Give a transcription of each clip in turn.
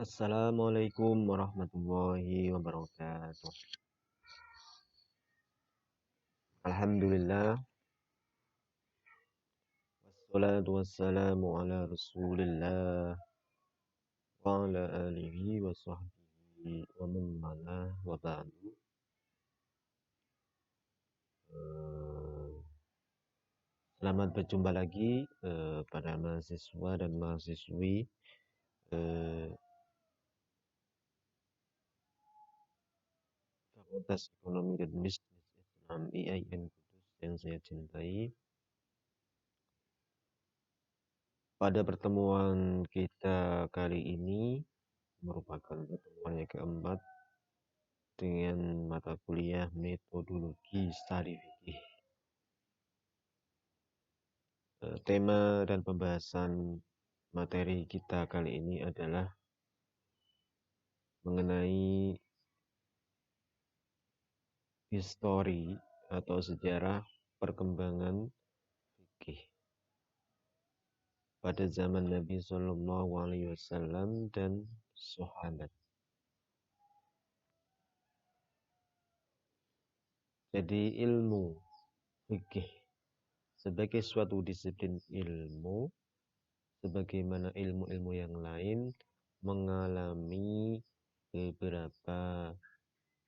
Assalamualaikum warahmatullahi wabarakatuh. Alhamdulillah, wassalatu wassalamu ala rasulillah wa ala alihi wa sahbihi wa man walah wa ba'du. Selamat berjumpa lagi pada mahasiswa dan mahasiswi Fakultas Ekonomi dan Bisnis Islam IAIN Kudus yang saya cintai. Pada pertemuan kita kali ini merupakan pertemuan yang keempat dengan mata kuliah metodologi studi fikih. Tema dan pembahasan materi kita kali ini adalah mengenai histori atau sejarah perkembangan fikih pada zaman Nabi Shallallahu Alaihi Wasallam dan sahabat. Jadi ilmu fikih sebagai suatu disiplin ilmu, sebagaimana ilmu-ilmu yang lain, mengalami beberapa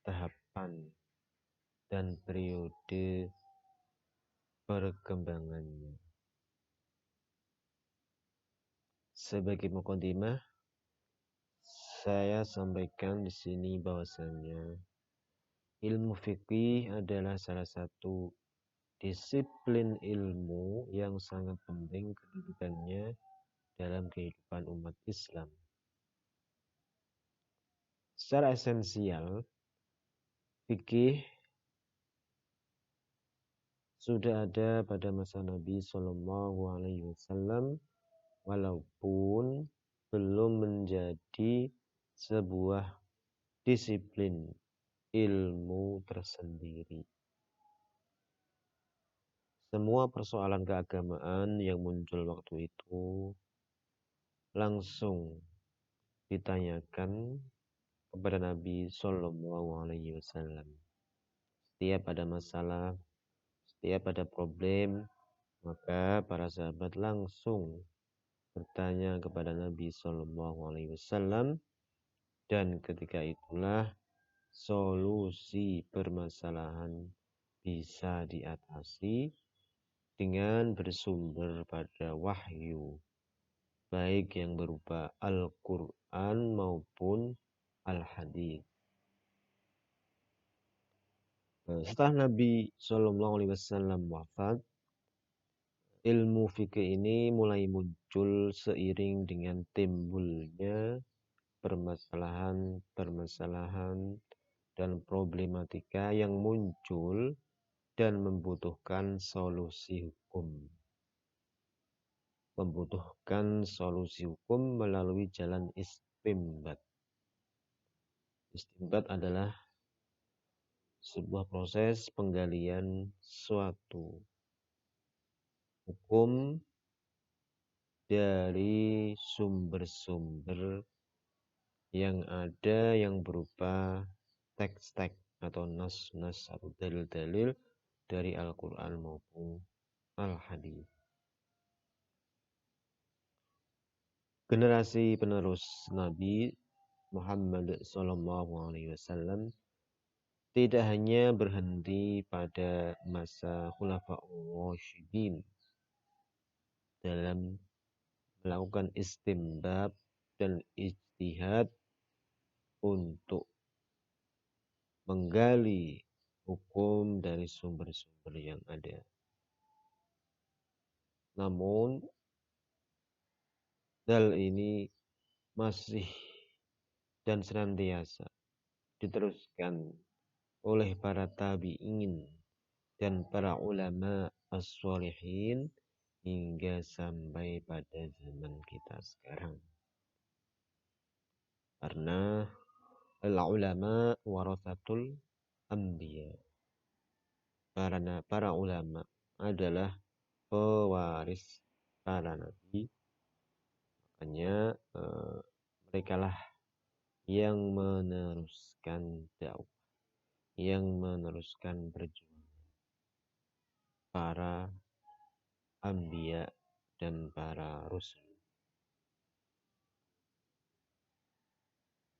tahapan dan periode perkembangannya. Sebagai mukadimah, saya sampaikan di sini bahwasannya ilmu fikih adalah salah satu disiplin ilmu yang sangat penting kedudukannya dalam kehidupan umat Islam. Secara esensial, fikih sudah ada pada masa Nabi Shallallahu Alaihi Wasallam, walaupun belum menjadi sebuah disiplin ilmu tersendiri. Semua persoalan keagamaan yang muncul waktu itu langsung ditanyakan kepada Nabi Shallallahu Alaihi Wasallam. Setiap ada masalah, setiap ada problem, maka para sahabat langsung bertanya kepada Nabi Shallallahu Alaihi Wasallam, dan ketika itulah solusi permasalahan bisa diatasi dengan bersumber pada wahyu, baik yang berupa Al-Quran maupun Al-Hadits. Setelah Nabi Shallallahu Alaihi Wasallam wafat, ilmu fikih ini mulai muncul seiring dengan timbulnya permasalahan dan problematika yang muncul dan membutuhkan solusi hukum. Membutuhkan solusi hukum melalui jalan istinbat. Istinbat adalah sebuah proses penggalian suatu hukum dari sumber-sumber yang ada yang berupa teks-teks atau nas-nas atau dalil-dalil dari Al-Quran maupun Al-Hadits. Generasi penerus Nabi Muhammad SAW tidak hanya berhenti pada masa Khulafaur Rasyidin dalam melakukan istinbat dan ijtihad untuk menggali hukum dari sumber-sumber yang ada. Namun hal ini masih dan senantiasa diteruskan oleh para tabi'in dan para ulama as-shalihin hingga sampai pada zaman kita sekarang. Karena al-ulama warathatul anbiya. Para ulama adalah pewaris para nabi. Makanya mereka lah yang meneruskan dakwah, yang meneruskan perjuangan para anbiya dan para rasul.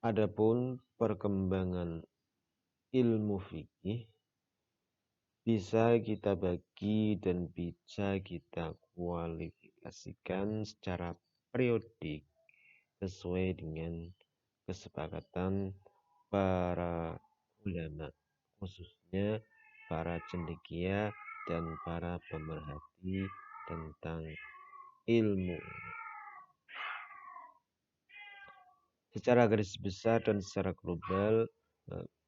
Adapun perkembangan ilmu fikih bisa kita bagi dan bisa kita kualifikasikan secara periodik sesuai dengan kesepakatan para ulama, khususnya para cendekia dan para pemerhati tentang ilmu. Secara garis besar dan secara global,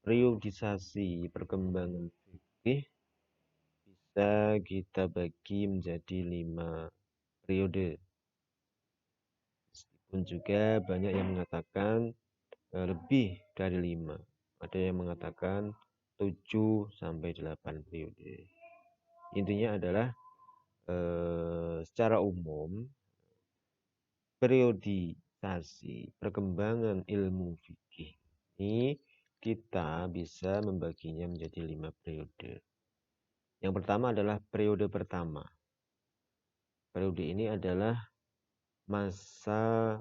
periodisasi perkembangan fikih bisa kita bagi menjadi 5 periode. Meskipun juga banyak yang mengatakan lebih dari 5. Ada yang mengatakan 7 sampai 8 periode. Intinya adalah secara umum periodisasi perkembangan ilmu fikih ini kita bisa membaginya menjadi 5 periode. Yang pertama adalah periode pertama. Periode ini adalah masa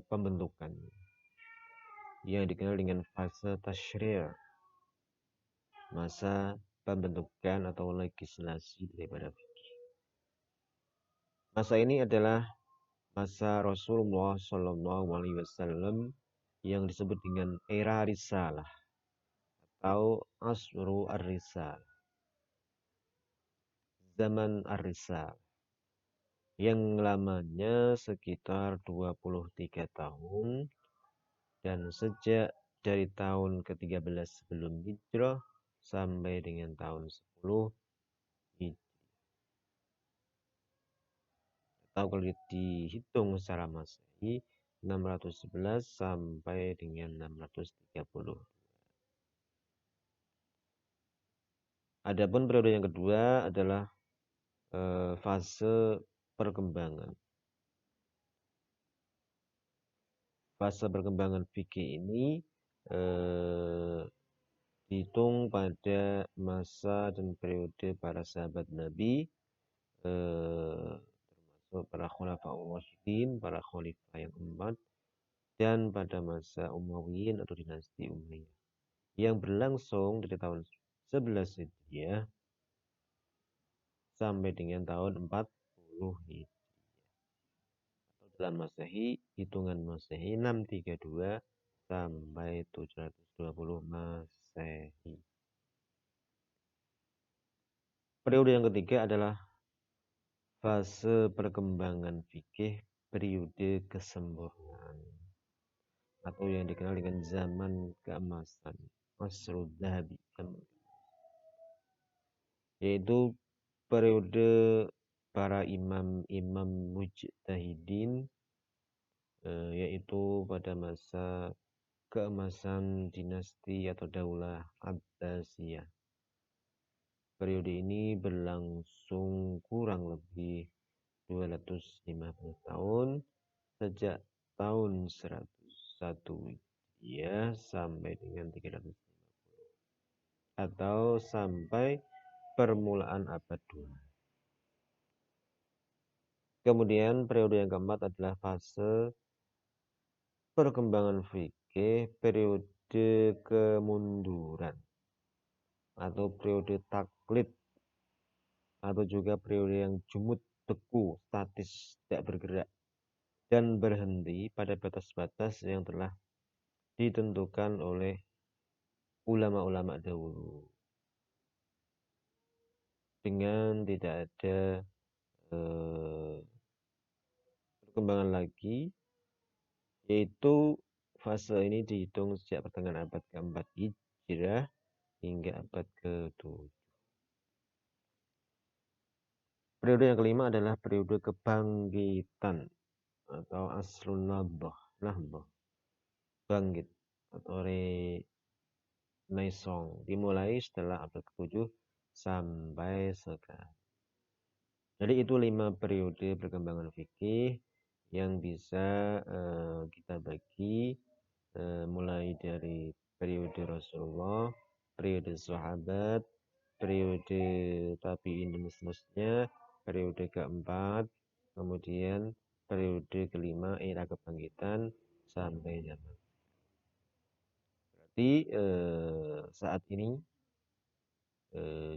pembentukan yang dikenal dengan fase tasyri', masa pembentukan atau legislasi daripada fikih. Masa ini adalah masa Rasulullah SAW yang disebut dengan era risalah atau asru ar-risalah, zaman ar-risalah, yang lamanya sekitar 23 tahun dan sejak dari tahun ke-13 sebelum hijrah sampai dengan tahun 10 hijrah. Atau kalau dihitung secara Masehi 611 sampai dengan 630. Adapun periode yang kedua adalah fase perkembangan. Fase perkembangan fikih ini dihitung pada masa dan periode para sahabat Nabi, termasuk para khulafaur rasyidin, para khalifah yang keempat, dan pada masa Umayyin atau dinasti Umayyah yang berlangsung dari tahun 11 Hijriah sampai dengan tahun 40 Hijriah. Atau dalam Masehi, hitungan Masehi 632 sampai 720 Masehi. Periode yang ketiga adalah fase perkembangan fikih periode kesempurnaan atau yang dikenal dengan zaman keemasan, Asrul Dhahabi, yaitu periode para imam-imam mujtahidin, yaitu pada masa keemasan dinasti atau daulah Abbasiyah. Periode ini berlangsung kurang lebih 250 tahun sejak tahun 101 Hijriah sampai dengan 350 atau sampai permulaan abad 2. Kemudian periode yang keempat adalah fase perkembangan fikih periode kemunduran atau periode taklid atau juga periode yang jumud, beku, statis, tidak bergerak dan berhenti pada batas-batas yang telah ditentukan oleh ulama-ulama dahulu dengan tidak ada perkembangan lagi, yaitu fase ini dihitung sejak pertengahan abad ke-4 Hijrah hingga abad ke-7. Periode yang kelima adalah periode kebangkitan atau asrun nahdah, bangkit atau renaissance, dimulai setelah abad ke-7 sampai sekarang. Jadi itu 5 periode perkembangan fikih yang bisa kita bagi mulai dari periode Rasulullah, periode sahabat, periode tabi'in dan seterusnya, periode keempat, kemudian periode kelima era kebangkitan sampai zaman. Berarti saat ini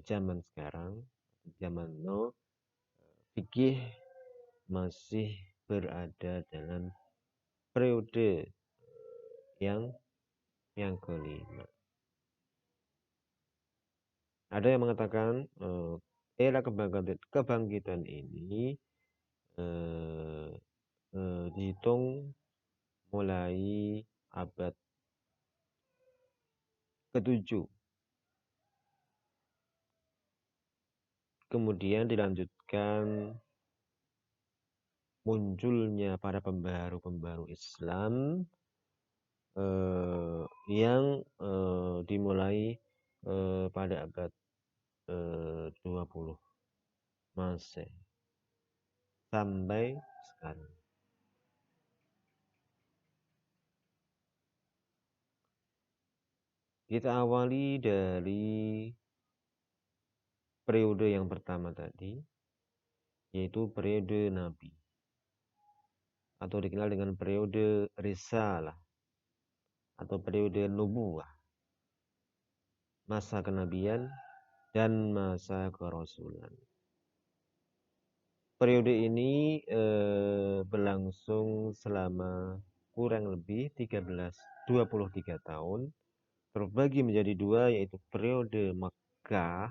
zaman sekarang, zaman now, fikih masih berada dalam periode yang kelima. Ada yang mengatakan era kebangkitan ini dihitung mulai abad ke-7. Kemudian dilanjutkan munculnya para pembaru Islam yang dimulai pada abad 20 Masehi sampai sekarang. Kita awali dari periode yang pertama tadi, yaitu periode Nabi, atau dikenal dengan periode Risalah, atau periode Nubuwah, masa kenabian dan masa kerasulan. Periode ini berlangsung selama kurang lebih 23 tahun, terbagi menjadi dua, yaitu periode Makkah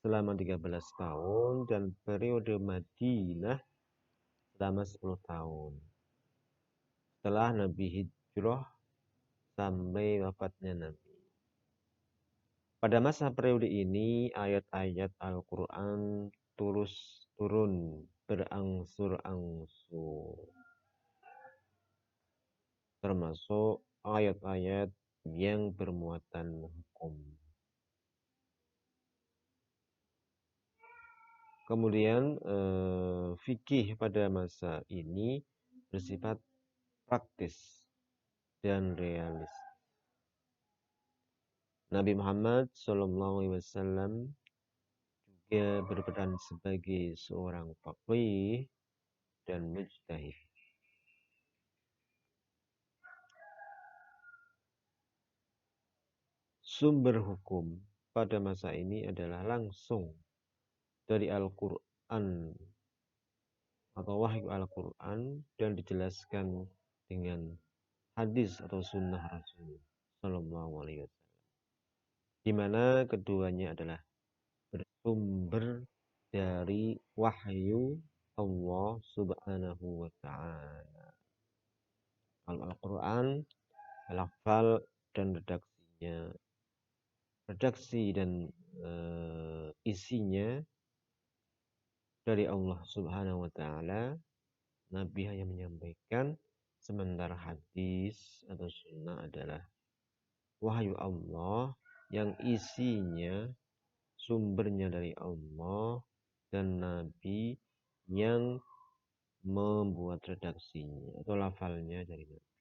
selama 13 tahun dan periode Madinah selama 10 tahun. Setelah Nabi hijrah sampai wafatnya Nabi. Pada masa periode ini, ayat-ayat Al-Quran terus turun berangsur-angsur, termasuk ayat-ayat yang bermuatan hukum. Kemudian fikih pada masa ini bersifat praktis dan realis. Nabi Muhammad SAW juga berperan sebagai seorang faqih dan mujtahid. Sumber hukum pada masa ini adalah langsung dari Al-Quran atau wahyu Al-Quran dan dijelaskan dengan hadis atau sunnah Rasul Sallallahu Alaihi Wasallam, di mana keduanya adalah bersumber dari wahyu Allah Subhanahu wa Ta'ala. Al-Quran, lafal dan redaksi dan isinya dari Allah Subhanahu wa Ta'ala. Nabi hanya menyampaikan, sementara hadis atau sunnah adalah wahyu Allah yang isinya sumbernya dari Allah dan Nabi yang membuat redaksinya atau lafalnya dari Nabi.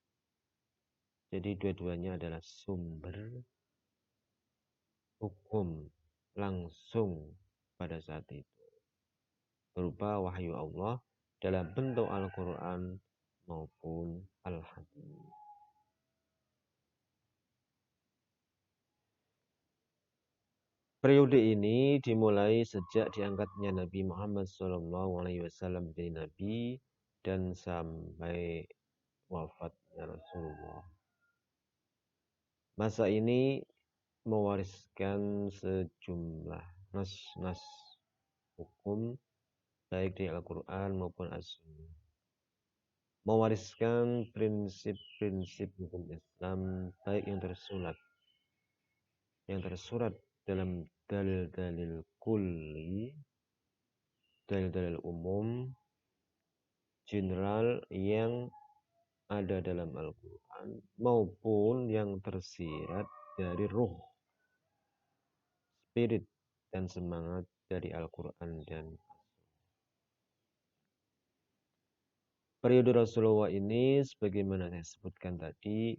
Jadi dua-duanya adalah sumber hukum langsung pada saat itu, berupa wahyu Allah dalam bentuk Al-Quran maupun Al-Hadis. Periode ini dimulai sejak diangkatnya Nabi Muhammad SAW menjadi Nabi dan sampai wafatnya Rasulullah. Masa ini mewariskan sejumlah nas-nas hukum baik di Al-Quran maupun As-Sunnah. Mewariskan prinsip-prinsip hukum Islam baik yang tersurat dalam dalil-dalil kulli, dalil-dalil umum, general yang ada dalam Al-Quran, maupun yang tersirat dari ruh, spirit, dan semangat dari Al-Quran dan Periode Rasulullah ini sebagaimana saya sebutkan tadi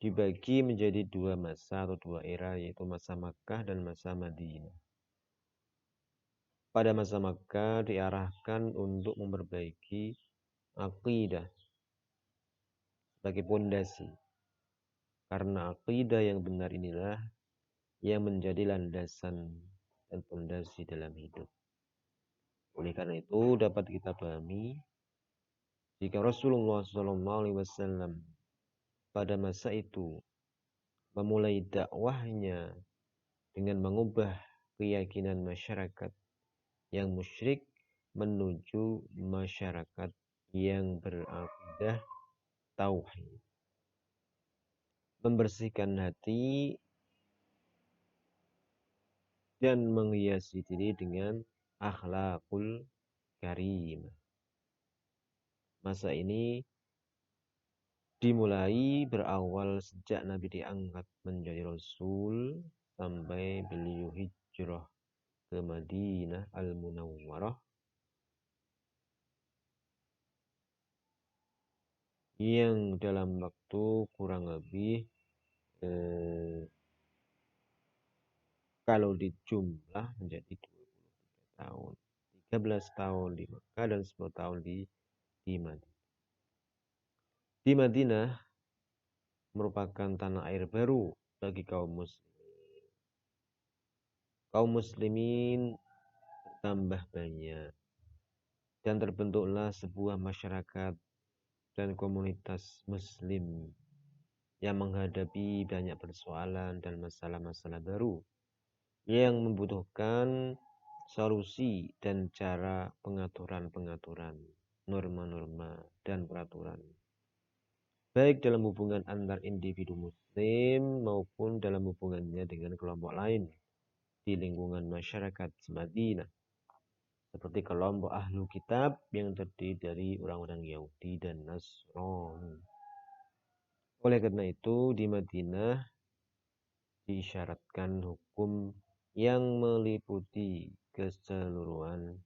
dibagi menjadi dua masa atau dua era, yaitu masa Makkah dan masa Madinah. Pada masa Makkah diarahkan untuk memperbaiki akidah sebagai pondasi. Karena akidah yang benar inilah yang menjadi landasan dan pondasi dalam hidup. Oleh karena itu dapat kita pahami jika Rasulullah SAW pada masa itu memulai dakwahnya dengan mengubah keyakinan masyarakat yang musyrik menuju masyarakat yang berakidah tauhid. Membersihkan hati dan menghiasi diri dengan akhlakul karimah. Masa ini dimulai berawal sejak Nabi diangkat menjadi Rasul sampai beliau hijrah ke Madinah Al-Munawwarah yang dalam waktu kurang lebih kalau dijumlah menjadi 23 tahun. 13 tahun di Makkah dan 10 tahun di Madinah. Di Madinah merupakan tanah air baru bagi kaum muslimin. Kaum muslimin bertambah banyak dan terbentuklah sebuah masyarakat dan komunitas muslim yang menghadapi banyak persoalan dan masalah-masalah baru yang membutuhkan solusi dan cara pengaturan-pengaturan, norma-norma dan peraturan. Baik dalam hubungan antar individu muslim maupun dalam hubungannya dengan kelompok lain di lingkungan masyarakat Madinah. Seperti kelompok ahlu kitab yang terdiri dari orang-orang Yahudi dan Nasrani. Oleh karena itu di Madinah diisyaratkan hukum yang meliputi keseluruhan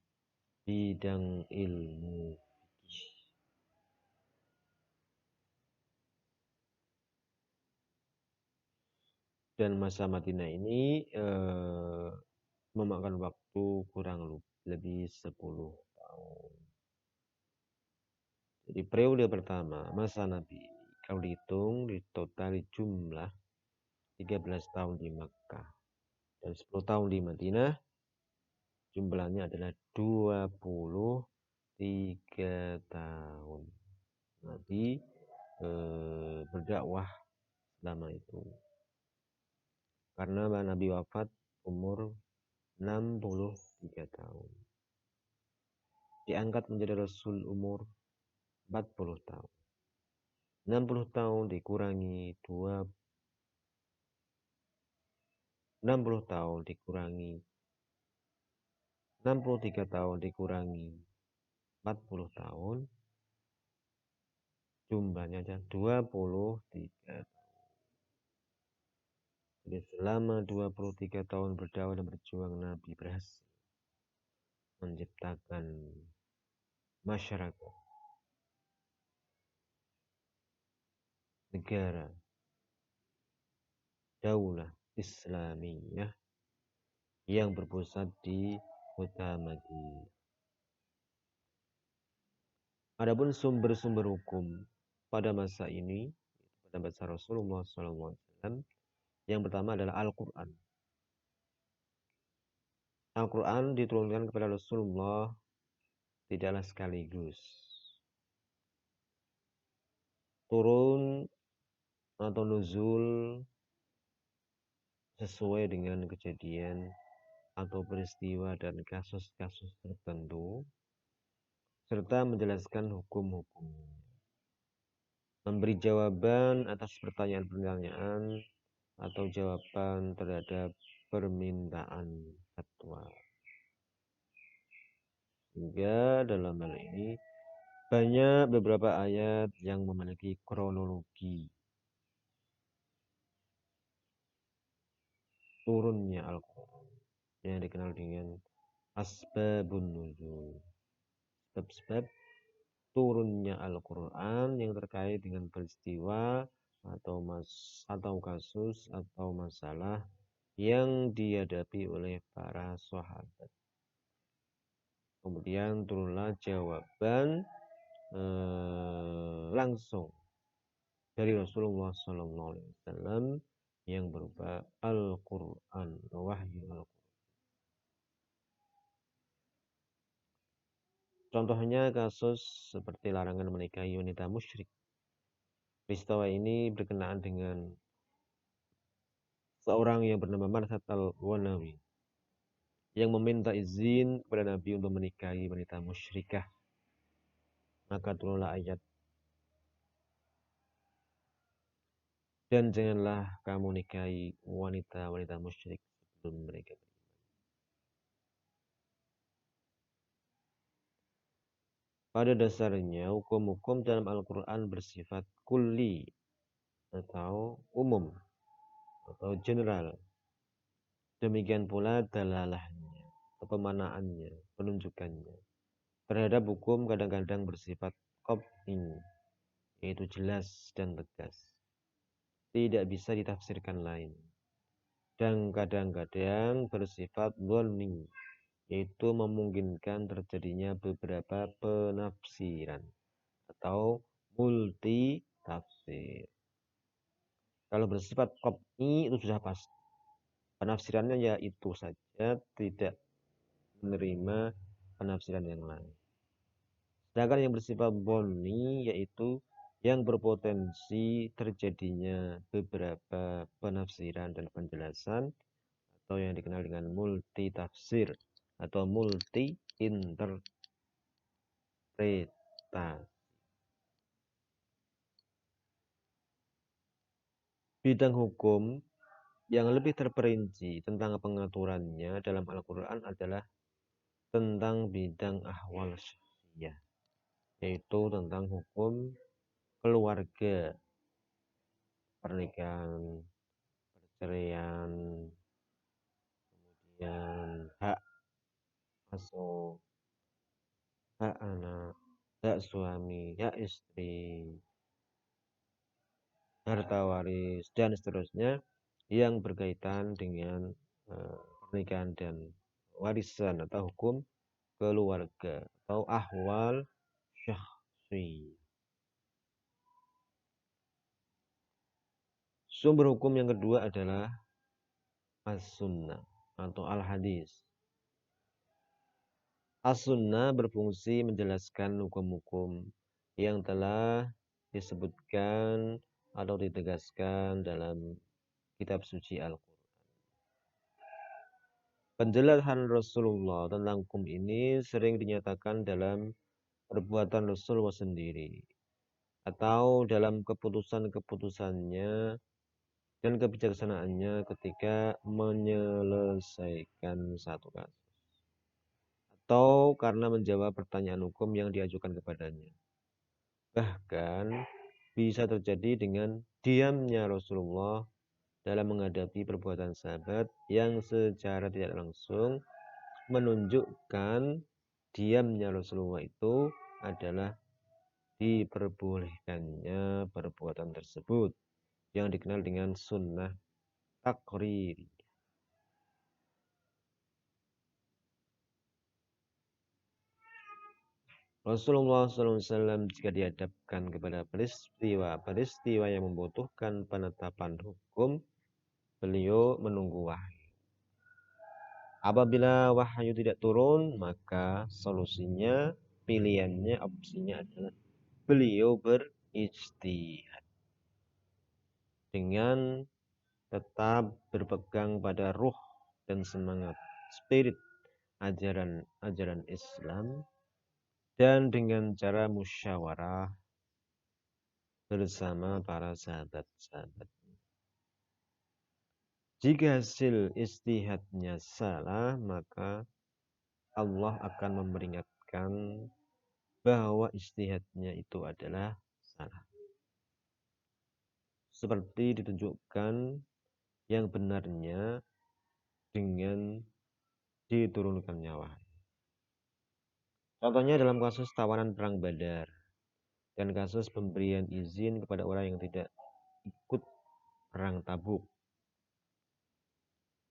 bidang ilmu fikih. Dan masa Madinah ini memakan waktu kurang lebih 10 tahun. Jadi periode pertama masa Nabi kalau dihitung di total jumlah 13 tahun di Makkah dan 10 tahun di Madinah, jumlahnya adalah 23 tahun. Nabi berdakwah selama itu. Karena Nabi wafat umur 63 tahun. Diangkat menjadi Rasul umur 40 tahun. 60 tahun dikurangi 60 tahun dikurangi 63 tahun dikurangi 40 tahun, jumlahnya aja 23. Jadi selama 23 tahun berdakwah dan berjuang, Nabi berhasil menciptakan masyarakat, negara, daulah Islamiyah yang berpusat di kota Madinah. Adapun sumber-sumber hukum pada masa ini, pada masa Rasulullah SAW, yang pertama adalah Al-Quran. Al-Quran diturunkan kepada Rasulullah tidaklah sekaligus. Turun atau nuzul sesuai dengan kejadian atau peristiwa dan kasus-kasus tertentu, serta menjelaskan hukum-hukum. Memberi jawaban atas pertanyaan-pertanyaan atau jawaban terhadap permintaan fatwa. Sehingga dalam hal ini banyak beberapa ayat yang memiliki kronologi turunnya Al-Quran yang dikenal dengan asbabun nuzul, sebab-sebab turunnya Al-Quran yang terkait dengan peristiwa atau kasus atau masalah yang dihadapi oleh para sahabat. Kemudian turunlah jawaban langsung dari Rasulullah SAW yang berupa Al-Quran, wahyu Al-Quran. Contohnya kasus seperti larangan menikahi wanita musyrik. Peristiwa ini berkenaan dengan seorang yang bernama Marsad al-Ghanawi yang meminta izin kepada Nabi untuk menikahi wanita musyrikah. Maka turunlah ayat, dan janganlah kamu nikahi wanita-wanita musyrik sebelum mereka beriman. Pada dasarnya hukum-hukum dalam Al-Quran bersifat kulli atau umum atau general. Demikian pula dalalahnya, pemanaannya, penunjukannya. Terhadap hukum kadang-kadang bersifat qat'i, yaitu jelas dan tegas. Tidak bisa ditafsirkan lain. Dan kadang-kadang bersifat dhonni, yaitu memungkinkan terjadinya beberapa penafsiran atau multi tafsir. Kalau bersifat qat'i itu sudah pasti. Penafsirannya ya itu saja, tidak menerima penafsiran yang lain. Sedangkan yang bersifat dhonni yaitu yang berpotensi terjadinya beberapa penafsiran dan penjelasan atau yang dikenal dengan multi tafsir atau multi interpretasi. Bidang hukum yang lebih terperinci tentang pengaturannya dalam Al-Quran adalah tentang bidang ahwal syariah, yaitu tentang hukum keluarga, pernikahan, perceraian, kemudian hak asuh, hak anak, hak suami, hak istri, harta waris, dan seterusnya yang berkaitan dengan pernikahan dan warisan atau hukum keluarga atau ahwal syahsi. Sumber hukum yang kedua adalah as-sunnah atau al-hadis. As-sunnah berfungsi menjelaskan hukum-hukum yang telah disebutkan atau ditegaskan dalam kitab suci Al-Quran. Penjelasan Rasulullah tentang hukum ini sering dinyatakan dalam perbuatan Rasulullah sendiri atau dalam keputusan-keputusannya dan kebijaksanaannya ketika menyelesaikan satu kasus atau karena menjawab pertanyaan hukum yang diajukan kepadanya. Bahkan bisa terjadi dengan diamnya Rasulullah dalam menghadapi perbuatan sahabat yang secara tidak langsung menunjukkan diamnya Rasulullah itu adalah diperbolehkannya perbuatan tersebut yang dikenal dengan sunnah takriri. Rasulullah SAW jika dihadapkan kepada peristiwa yang membutuhkan penetapan hukum, beliau menunggu wahyu. Apabila wahyu tidak turun, maka solusinya, pilihannya, opsinya adalah beliau berijtihad dengan tetap berpegang pada ruh dan semangat spirit ajaran Islam dan dengan cara musyawarah bersama para sahabat-sahabat. Jika hasil ijtihadnya salah, maka Allah akan memperingatkan bahwa ijtihadnya itu adalah salah. Seperti ditunjukkan yang benarnya dengan diturunkannya wahyu. Contohnya dalam kasus tawanan perang Badar. dan kasus pemberian izin kepada orang yang tidak ikut perang Tabuk.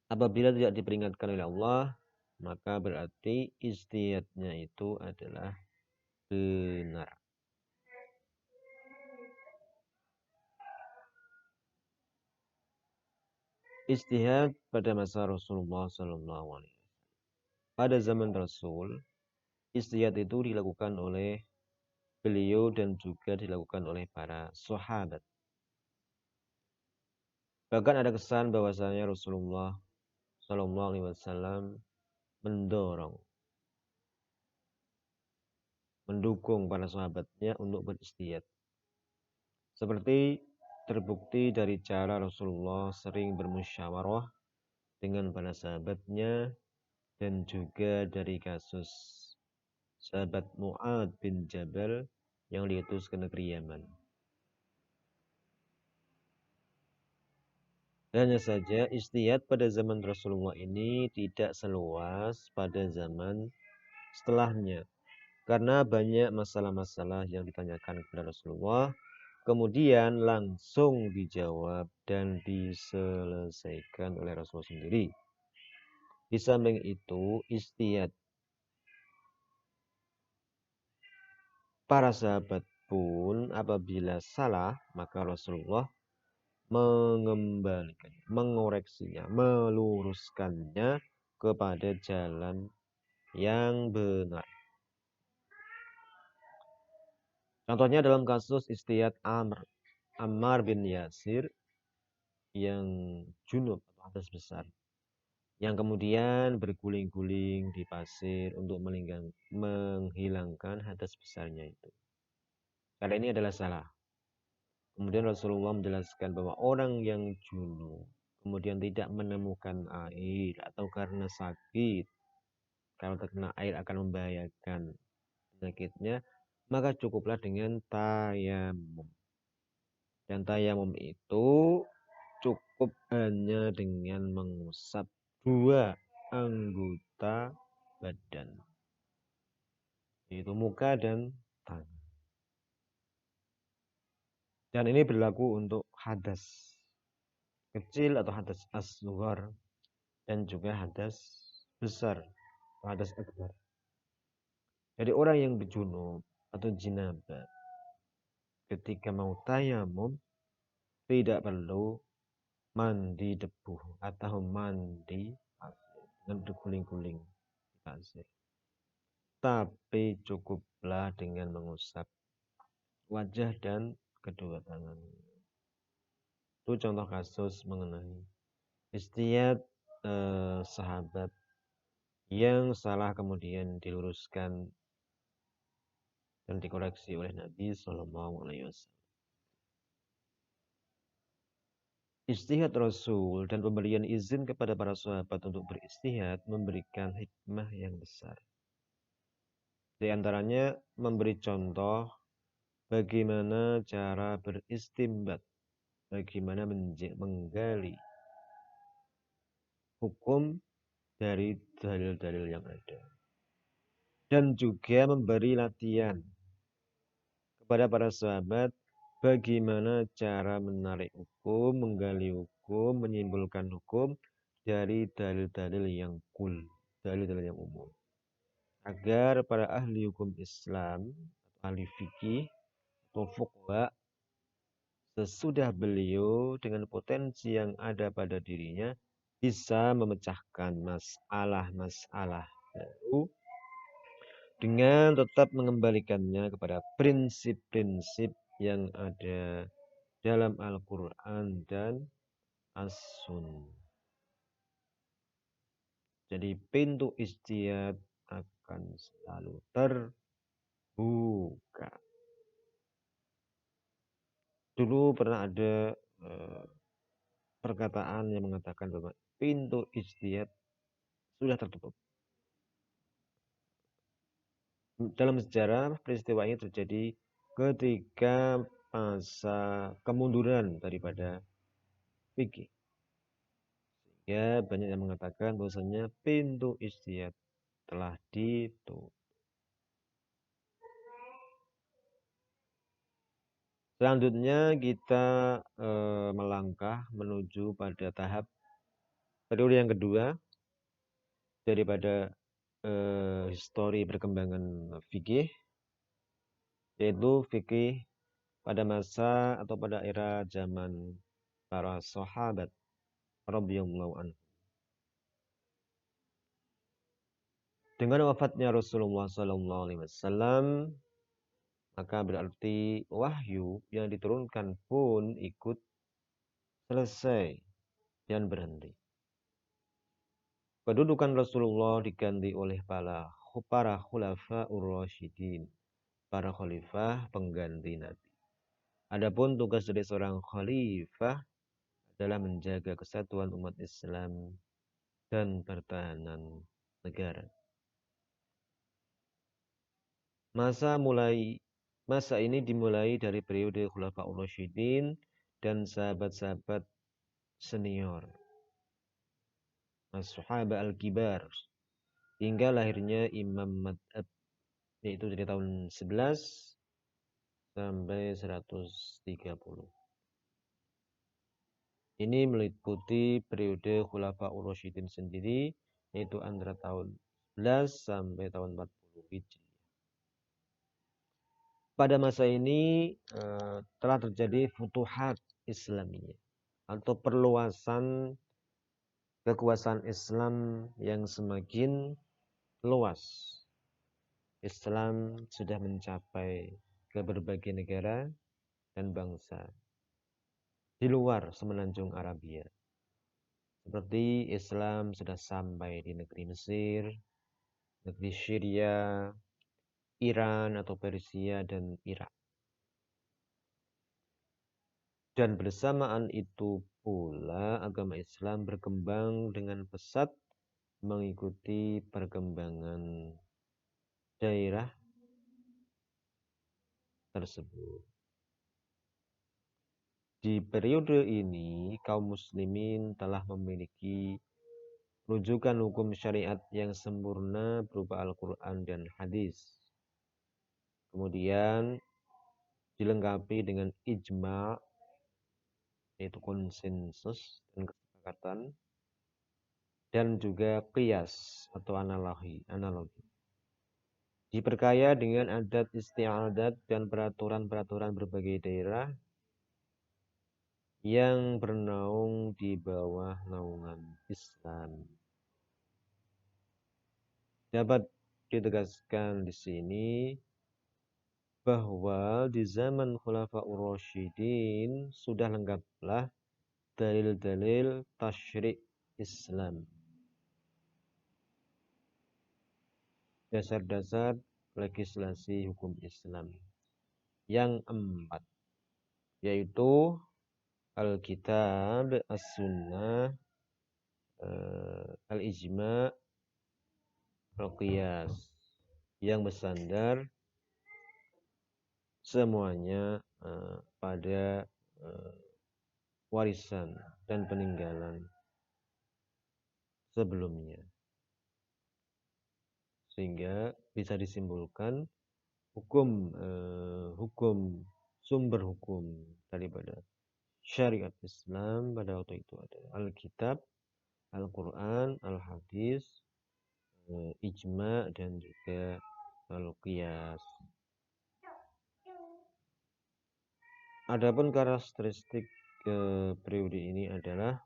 Apabila tidak diperingatkan oleh Allah, maka berarti ijtihadnya itu adalah benar. Ijtihad pada masa Rasulullah SAW. Pada zaman Rasul, ijtihad itu dilakukan oleh beliau dan juga dilakukan oleh para sahabat. Bahkan ada kesan bahwasanya Rasulullah SAW mendukung para sahabatnya untuk berijtihad. Seperti terbukti dari cara Rasulullah sering bermusyawarah dengan para sahabatnya dan juga dari kasus sahabat Mu'ad bin Jabal yang diutus ke negeri Yaman. Hanya saja ijtihad pada zaman Rasulullah ini tidak seluas pada zaman setelahnya. Karena banyak masalah-masalah yang ditanyakan kepada Rasulullah, kemudian langsung dijawab dan diselesaikan oleh Rasulullah sendiri. Di samping itu, ijtihad para sahabat pun apabila salah, maka Rasulullah mengembalikannya, mengoreksinya, meluruskannya kepada jalan yang benar. Contohnya dalam kasus ijtihad Ammar bin Yasir yang junub atau hadas besar, yang kemudian berguling-guling di pasir untuk menghilangkan hadas besarnya itu. Karena ini adalah salah. Kemudian Rasulullah menjelaskan bahwa orang yang junub kemudian tidak menemukan air atau karena sakit, kalau terkena air akan membahayakan penyakitnya, maka cukuplah dengan tayamum. Dan tayamum itu cukup hanya dengan mengusap dua anggota badan, yaitu muka dan tangan. Dan ini berlaku untuk hadas kecil atau hadas asghar dan juga hadas besar atau hadas akbar. Jadi orang yang berjunub atau jinabah ketika mau tayamum tidak perlu mandi debu atau mandi pasir dengan berguling-guling di pasir. Tapi cukuplah dengan mengusap wajah dan kedua tangan. Itu contoh kasus mengenai ijtihad sahabat yang salah kemudian diluruskan dan dikoreksi oleh Nabi SAW. Ijtihad Rasul dan pemberian izin kepada para sahabat untuk berijtihad memberikan hikmah yang besar. Di antaranya memberi contoh bagaimana cara beristimbat, bagaimana menggali hukum dari dalil-dalil yang ada. Dan juga memberi latihan kepada para sahabat bagaimana cara menarik hukum, menggali hukum, menyimpulkan hukum dari dalil-dalil yang dalil-dalil yang umum. Agar para ahli hukum Islam, ahli fikih atau fuqaha sesudah beliau dengan potensi yang ada pada dirinya bisa memecahkan masalah-masalah baru dengan tetap mengembalikannya kepada prinsip-prinsip yang ada dalam Al-Quran dan As-Sunnah. Jadi pintu ijtihad akan selalu terbuka. Dulu pernah ada perkataan yang mengatakan bahwa pintu ijtihad sudah tertutup. Dalam sejarah peristiwa ini terjadi ketika masa kemunduran daripada fikih. Ya, banyak yang mengatakan bahwasanya pintu ijtihad telah ditutup. Selanjutnya kita melangkah menuju pada tahap periode yang kedua daripada histori perkembangan fikih, yaitu fikih pada masa atau pada era zaman para sahabat radhiyallahu anhu. Dengan wafatnya Rasulullah SAW, maka berarti wahyu yang diturunkan pun ikut selesai dan berhenti. Kedudukan Rasulullah diganti oleh para khulafaur rasyidin, para khalifah pengganti Nabi. Adapun tugas dari seorang khalifah adalah menjaga kesatuan umat Islam dan pertahanan negara. Masa ini dimulai dari periode Khulafaur Rasyidin dan sahabat-sahabat senior, as-sahabah al-kibar, hingga lahirnya Imam Mad'ab, yaitu dari tahun 11 sampai 130. Ini meliputi periode Khulafaur Rasyidin sendiri, yaitu antara tahun 11 sampai tahun 40 Hijriah. Pada masa ini telah terjadi futuhat Islamiyah atau perluasan kekuasaan Islam yang semakin luas. Islam sudah mencapai ke berbagai negara dan bangsa di luar semenanjung Arabia. Seperti Islam sudah sampai di negeri Mesir, negeri Syria, Iran atau Persia, dan Irak. Dan bersamaan itu pula agama Islam berkembang dengan pesat mengikuti perkembangan daerah tersebut. Di periode ini, kaum muslimin telah memiliki rujukan hukum syariat yang sempurna berupa Al-Quran dan hadis. Kemudian dilengkapi dengan ijma', yaitu konsensus dan kesepakatan, dan juga qiyas atau analogi. Diperkaya dengan adat istiadat dan peraturan-peraturan berbagai daerah yang bernaung di bawah naungan Islam. Dapat ditegaskan di sini bahwa di zaman Khulafaur Rasyidin sudah lengkaplah dalil-dalil tasyri' Islam. Dasar-dasar legislasi hukum Islam yang 4, yaitu Alkitab, As-Sunnah, Al-Ijma', Al-Qiyas, yang bersandar semuanya pada warisan dan peninggalan sebelumnya. Sehingga bisa disimpulkan sumber hukum daripada syariat Islam pada waktu itu adalah Alkitab, Al-Quran, Al-Hadis, Ijma' dan juga Al-Qiyas. Adapun karakteristik periode ini adalah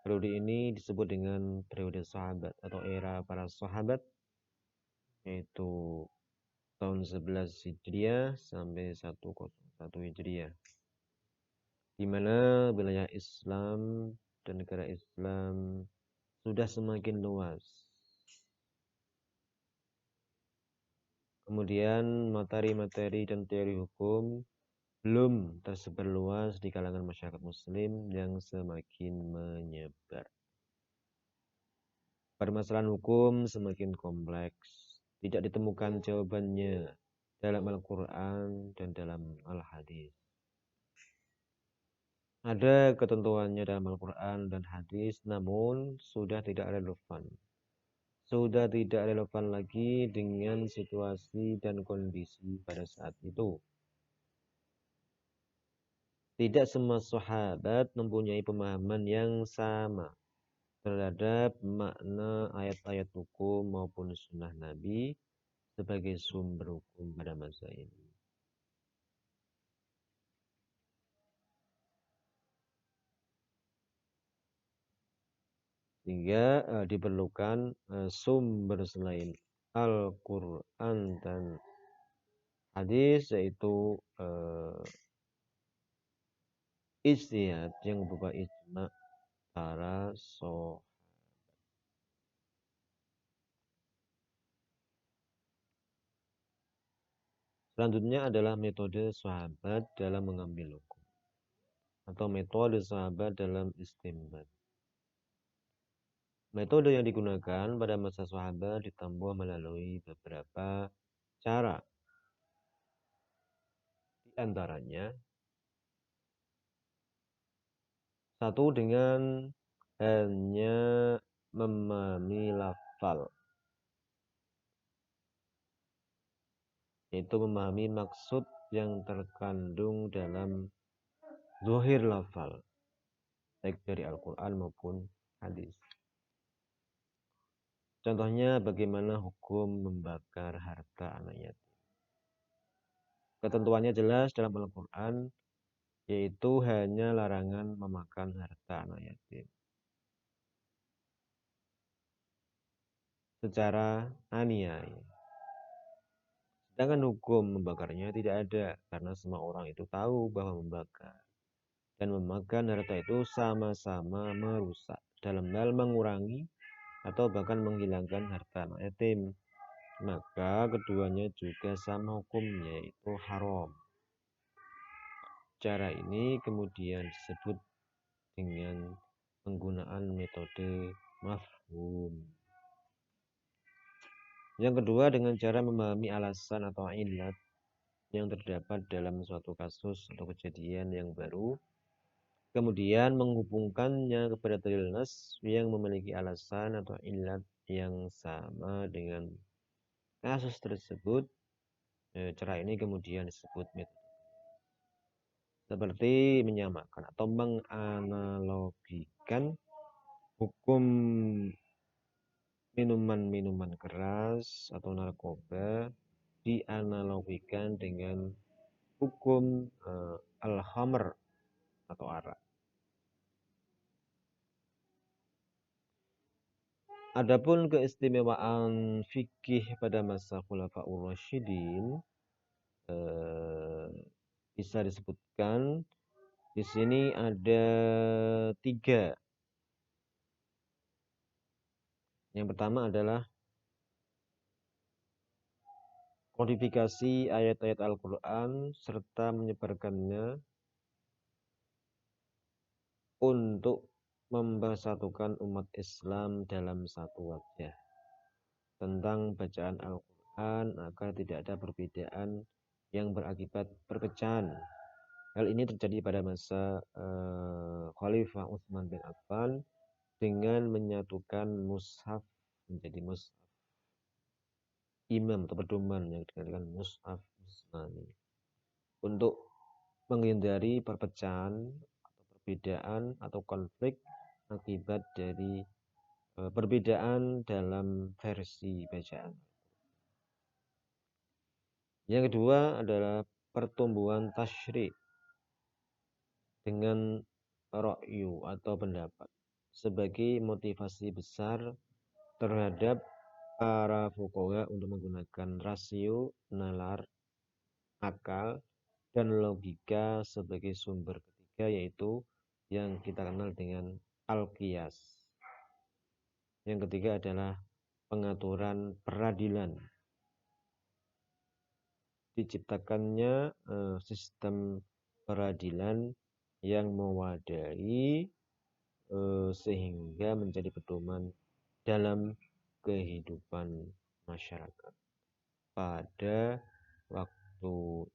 periode ini disebut dengan periode sahabat atau era para sahabat, yaitu tahun 11 Hijriah sampai 101 Hijriah, di mana wilayah Islam dan negara Islam sudah semakin luas. Kemudian materi-materi dan teori hukum belum tersebar luas di kalangan masyarakat muslim yang semakin menyebar. Permasalahan hukum semakin kompleks, tidak ditemukan jawabannya dalam Al-Quran dan dalam Al-Hadis. Ada ketentuannya dalam Al-Quran dan Hadis, namun sudah tidak relevan. Sudah tidak relevan lagi dengan situasi dan kondisi pada saat itu. tidak semua sahabat mempunyai pemahaman yang sama terhadap makna ayat-ayat hukum maupun sunnah Nabi sebagai sumber hukum pada masa ini. Sehingga diperlukan sumber selain Al-Quran dan hadis, yaitu ijtihad yang berupa ijma para sahabat. Selanjutnya adalah metode sahabat dalam mengambil hukum atau metode sahabat dalam istinbat. Metode yang digunakan pada masa sahabat ditempuh melalui beberapa cara. Di antaranya, satu, dengan hanya memahami lafal, yaitu memahami maksud yang terkandung dalam zahir lafal, baik dari Al-Quran maupun hadis. Contohnya bagaimana hukum membakar harta anak yatim. Ketentuannya jelas dalam Al-Quran, yaitu hanya larangan memakan harta anak yatim secara aniaya. Sedangkan hukum membakarnya tidak ada, karena semua orang itu tahu bahwa membakar dan memakan harta itu sama-sama merusak dalam hal mengurangi atau bahkan menghilangkan harta anak yatim. Maka keduanya juga sama hukumnya, yaitu haram. Cara ini kemudian disebut dengan penggunaan metode mafhum. Yang kedua, dengan cara memahami alasan atau ilat yang terdapat dalam suatu kasus atau kejadian yang baru, kemudian menghubungkannya kepada dalil nas yang memiliki alasan atau ilat yang sama dengan kasus tersebut. Cara ini kemudian disebut metode. Seperti menyamakan atau menganalogikan hukum minuman-minuman keras atau narkoba dianalogikan dengan hukum al-khamr atau arak. Adapun keistimewaan fikih pada masa Khulafaur Rasyidin bisa disebutkan di sini ada 3. Yang pertama adalah kodifikasi ayat-ayat Al-Quran serta menyebarkannya untuk mempersatukan umat Islam dalam satu wajah tentang bacaan Al-Quran agar tidak ada perbedaan yang berakibat perpecahan. Hal ini terjadi pada masa Khalifah Utsman bin Affan dengan menyatukan mushaf menjadi mushaf imam atau pedoman yang dikatakan mushaf Utsmani untuk menghindari perpecahan atau perbedaan atau konflik akibat dari perbedaan dalam versi bacaan. Yang kedua adalah pertumbuhan tasyri' dengan ra'yu atau pendapat sebagai motivasi besar terhadap para fuqaha untuk menggunakan rasio, nalar, akal, dan logika sebagai sumber ketiga, yaitu yang kita kenal dengan al-qiyas. Yang ketiga adalah pengaturan peradilan. Diciptakannya sistem peradilan yang mewadai sehingga menjadi pedoman dalam kehidupan masyarakat pada waktu itu.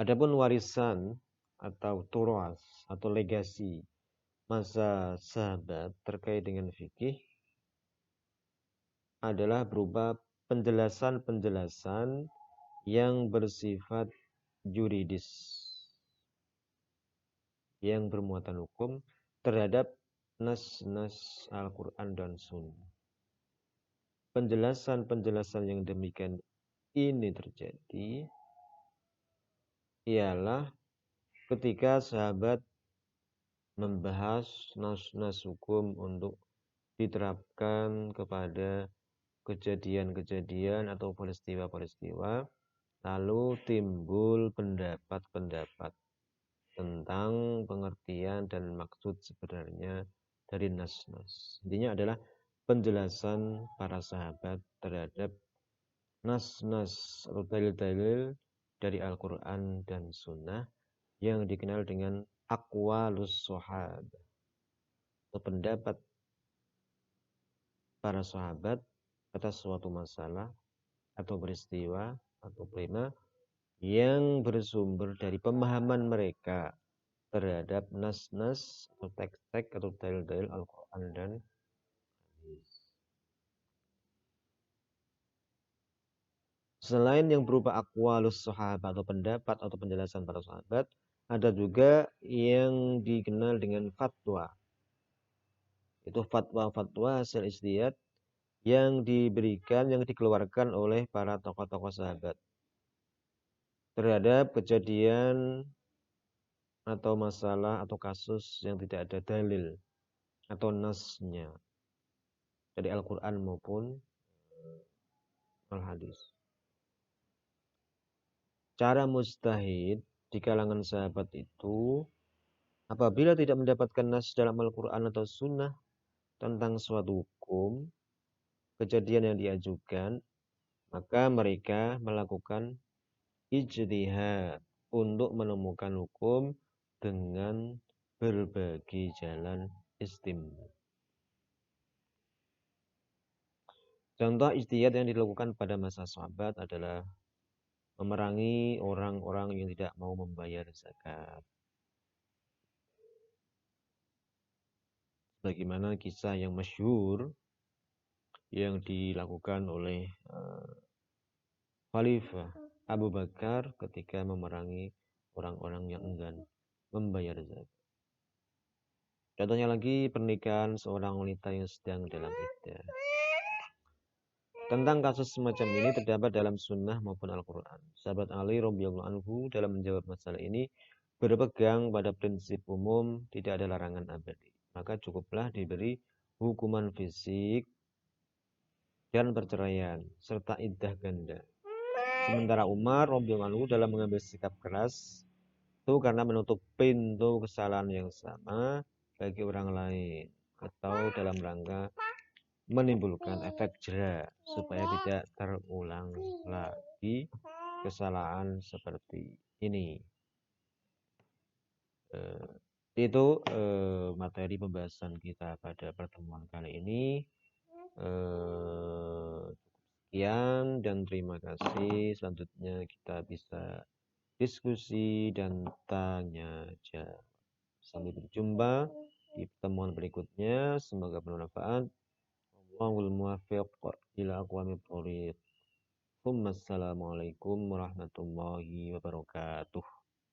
Adapun warisan atau turas atau legasi masa sahabat terkait dengan fikih adalah berupa penjelasan-penjelasan yang bersifat yuridis, yang bermuatan hukum terhadap nas-nas Al-Quran dan Sunnah. Penjelasan-penjelasan yang demikian ini terjadi ialah ketika sahabat membahas nas-nas hukum untuk diterapkan kepada kejadian-kejadian atau peristiwa-peristiwa, lalu timbul pendapat-pendapat tentang pengertian dan maksud sebenarnya dari nas-nas. Intinya adalah penjelasan para sahabat terhadap nas-nas atau dalil-dalil dari Al-Quran dan Sunnah yang dikenal dengan aqwalus sahabat atau pendapat para sahabat atas suatu masalah atau peristiwa atau problema yang bersumber dari pemahaman mereka terhadap nas-nas atau teks-teks atau dalil-dalil Al-Quran dan hadis. Selain yang berupa aqwalus sahabat atau pendapat atau penjelasan para sahabat, ada juga yang dikenal dengan fatwa. Itu fatwa-fatwa hasil ijtihad yang diberikan, yang dikeluarkan oleh para tokoh-tokoh sahabat terhadap kejadian atau masalah atau kasus yang tidak ada dalil atau nasnya dari Al-Quran maupun Al-Hadis. Cara mujtahid di kalangan sahabat itu apabila tidak mendapatkan nas dalam Al-Quran atau Sunnah tentang suatu hukum, kejadian yang diajukan, maka mereka melakukan ijtihad untuk menemukan hukum dengan berbagai jalan istimbat. Contoh ijtihad yang dilakukan pada masa sahabat adalah memerangi orang-orang yang tidak mau membayar zakat. Bagaimana kisah yang masyhur yang dilakukan oleh Khalifah Abu Bakar ketika memerangi orang-orang yang enggan membayar zakat. Contohnya lagi pernikahan seorang wanita yang sedang dalam iddah. Tentang kasus semacam ini terdapat dalam sunnah maupun Al-Quran. Sahabat Ali radhiyallahu anhu dalam menjawab masalah ini berpegang pada prinsip umum tidak ada larangan abadi. Maka cukuplah diberi hukuman fisik dan perceraian serta iddah ganda. Sementara Umar radhiyallahu anhu dalam mengambil sikap keras itu karena menutup pintu kesalahan yang sama bagi orang lain atau dalam rangka menimbulkan efek jera supaya tidak terulang lagi kesalahan seperti ini. Itu materi pembahasan kita pada pertemuan kali ini. Sekian dan terima kasih. Selanjutnya kita bisa diskusi dan tanya jawab. Sampai berjumpa di pertemuan berikutnya. Semoga bermanfaat. Wallahul muwaffiq ila aqwamit thoriq. Assalamualaikum warahmatullahi wabarakatuh.